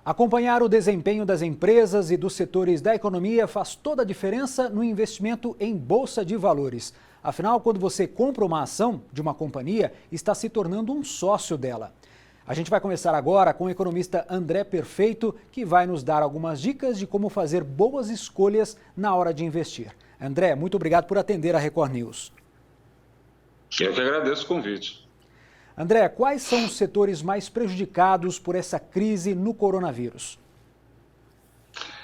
Acompanhar o desempenho das empresas e dos setores da economia faz toda a diferença no investimento em bolsa de valores. Afinal, quando você compra uma ação de uma companhia, está se tornando um sócio dela. A gente vai conversar agora com o economista André Perfeito, que vai nos dar algumas dicas de como fazer boas escolhas na hora de investir. André, muito obrigado por atender a Record News. Eu que agradeço o convite. André, quais são os setores mais prejudicados por essa crise no coronavírus?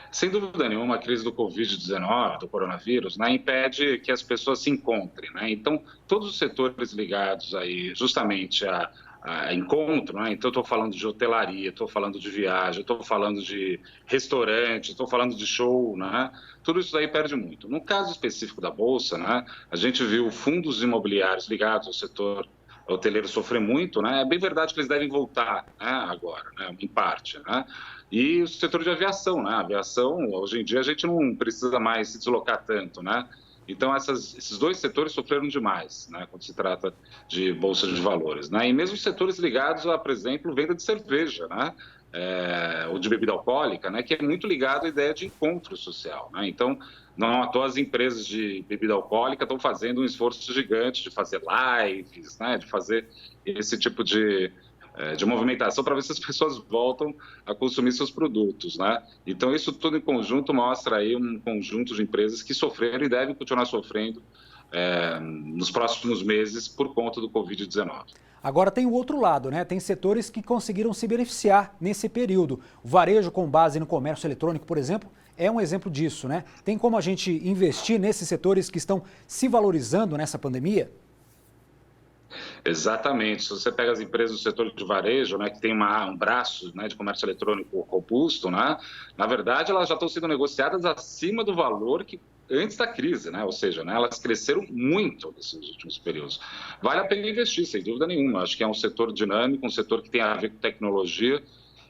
Sem dúvida nenhuma, a crise do Covid-19, do coronavírus, impede que as pessoas se encontrem. Então, todos os setores ligados aí justamente a encontro, então estou falando de hotelaria, estou falando de viagem, estou falando de restaurante, estou falando de show, tudo isso aí perde muito. No caso específico da Bolsa, a gente viu fundos imobiliários ligados ao setor hoteleiro sofrer muito, É bem verdade que eles devem voltar agora, em parte, E o setor de aviação, A aviação, hoje em dia, a gente não precisa mais se deslocar tanto, Então, esses dois setores sofreram demais, quando se trata de bolsa de valores, E mesmo setores ligados a, por exemplo, venda de cerveja, ou de bebida alcoólica, que é muito ligado à ideia de encontro social, Então, não à toa as empresas de bebida alcoólica estão fazendo um esforço gigante de fazer lives, de fazer esse tipo de movimentação para ver se as pessoas voltam a consumir seus produtos, Então, isso tudo em conjunto mostra aí um conjunto de empresas que sofreram e devem continuar sofrendo nos próximos meses por conta do Covid-19. Agora tem o outro lado, Tem setores que conseguiram se beneficiar nesse período. O varejo com base no comércio eletrônico, por exemplo, é um exemplo disso, Tem como a gente investir nesses setores que estão se valorizando nessa pandemia? Exatamente. Se você pega as empresas do setor de varejo, que tem um braço de comércio eletrônico robusto, na verdade, elas já estão sendo negociadas acima do valor que antes da crise, Ou seja, elas cresceram muito nesses últimos períodos. Vale a pena investir, sem dúvida nenhuma. Acho que é um setor dinâmico, um setor que tem a ver com tecnologia.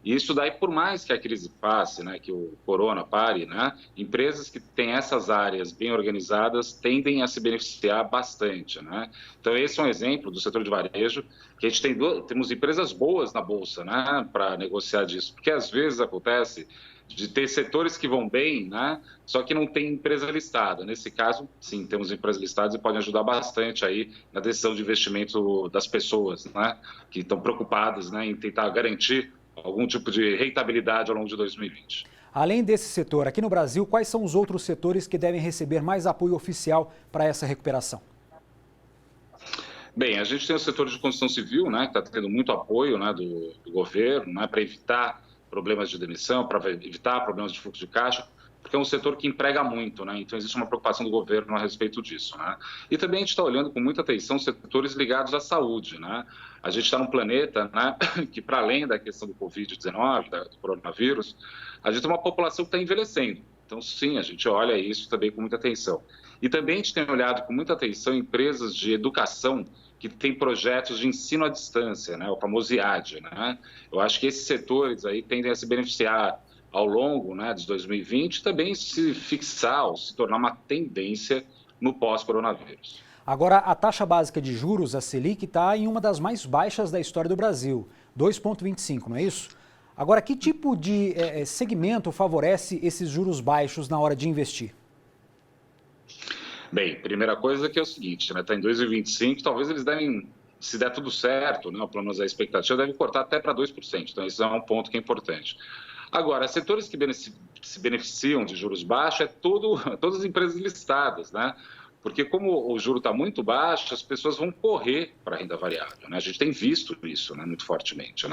E isso daí, por mais que a crise passe, que o corona pare, empresas que têm essas áreas bem organizadas tendem a se beneficiar bastante, Então, esse é um exemplo do setor de varejo, que a gente temos empresas boas na Bolsa, para negociar disso. Porque às vezes acontece de ter setores que vão bem, só que não tem empresa listada. Nesse caso, sim, temos empresas listadas e podem ajudar bastante aí na decisão de investimento das pessoas, que estão preocupadas, em tentar garantir algum tipo de rentabilidade ao longo de 2020. Além desse setor, aqui no Brasil, quais são os outros setores que devem receber mais apoio oficial para essa recuperação? Bem, a gente tem o setor de construção civil, que está tendo muito apoio do governo, para evitar problemas de demissão, para evitar problemas de fluxo de caixa, porque é um setor que emprega muito, Então existe uma preocupação do governo a respeito disso, E também a gente está olhando com muita atenção setores ligados à saúde, A gente está num planeta, que para além da questão do Covid-19, do coronavírus, a gente tem uma população que está envelhecendo. Então, sim, a gente olha isso também com muita atenção. E também a gente tem olhado com muita atenção empresas de educação que têm projetos de ensino à distância, o famoso IAD, Eu acho que esses setores aí tendem a se beneficiar ao longo de 2020 também se fixar ou se tornar uma tendência no pós-coronavírus. Agora, a taxa básica de juros, a Selic, está em uma das mais baixas da história do Brasil, 2,25, não é isso? Agora, que tipo de segmento favorece esses juros baixos na hora de investir? Bem, primeira coisa que é o seguinte, está em 2,25, talvez eles devem, se der tudo certo, pelo menos a expectativa, devem cortar até para 2%, então esse é um ponto que é importante. Agora, setores que se beneficiam de juros baixos é todas as empresas listadas, Porque como o juro está muito baixo, as pessoas vão correr para a renda variável, A gente tem visto isso, muito fortemente,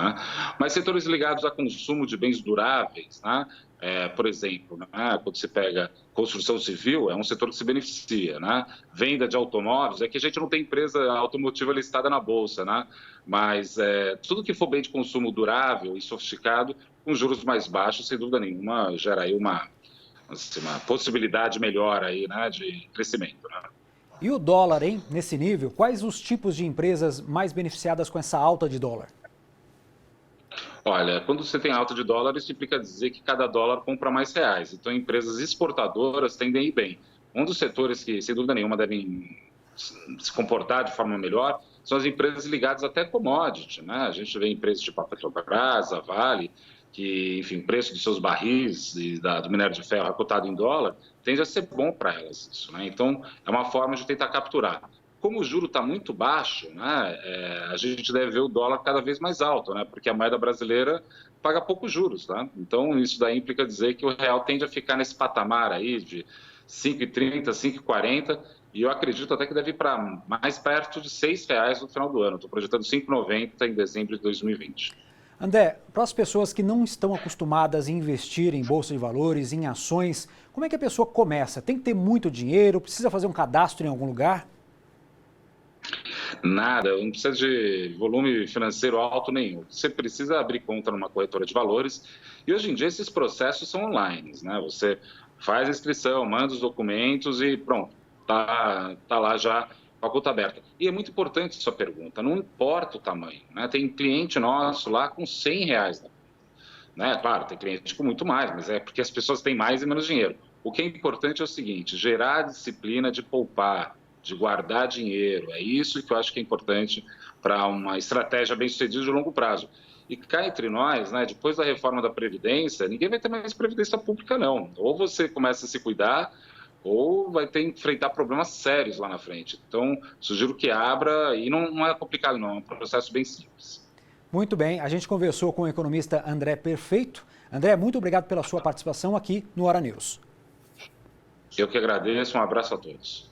Mas setores ligados a consumo de bens duráveis, por exemplo, quando você pega construção civil, é um setor que se beneficia, Venda de automóveis, é que a gente não tem empresa automotiva listada na Bolsa, Mas tudo que for bem de consumo durável e sofisticado, com juros mais baixos, sem dúvida nenhuma, gera aí uma possibilidade melhor aí, de crescimento. E o dólar, hein? Nesse nível, quais os tipos de empresas mais beneficiadas com essa alta de dólar? Olha, quando você tem alta de dólar, isso implica dizer que cada dólar compra mais reais. Então, empresas exportadoras tendem a ir bem. Um dos setores que, sem dúvida nenhuma, devem se comportar de forma melhor são as empresas ligadas até commodity, A gente vê empresas tipo a Petrobras, a Vale, que, enfim, o preço dos seus barris e do minério de ferro é cotado em dólar, tende a ser bom para elas isso, né? Então, é uma forma de tentar capturar. Como o juro está muito baixo, né, a gente deve ver o dólar cada vez mais alto, né, porque a moeda brasileira paga poucos juros. Tá? Então, isso daí implica dizer que o real tende a ficar nesse patamar aí de 5,30, 5,40, e eu acredito até que deve ir para mais perto de R$ 6 no final do ano. Estou projetando 5,90 em dezembro de 2020. André, para as pessoas que não estão acostumadas a investir em bolsa de valores, em ações, como é que a pessoa começa? Tem que ter muito dinheiro? Precisa fazer um cadastro em algum lugar? Nada, não precisa de volume financeiro alto nenhum. Você precisa abrir conta numa corretora de valores e hoje em dia esses processos são online, né? Você faz a inscrição, manda os documentos e pronto, tá lá já com a conta aberta. E é muito importante sua pergunta, não importa o tamanho, né? Tem cliente nosso lá com R$ 100, né? Claro, tem cliente com muito mais, mas é porque as pessoas têm mais e menos dinheiro. O que é importante é o seguinte, gerar a disciplina de poupar, de guardar dinheiro. É isso que eu acho que é importante para uma estratégia bem-sucedida de longo prazo. E cá entre nós, né, depois da reforma da Previdência, ninguém vai ter mais Previdência Pública, não. Ou você começa a se cuidar, ou vai ter que enfrentar problemas sérios lá na frente. Então, sugiro que abra, e não é complicado não, é um processo bem simples. Muito bem, a gente conversou com o economista André Perfeito. André, muito obrigado pela sua participação aqui no Hora News. Eu que agradeço, um abraço a todos.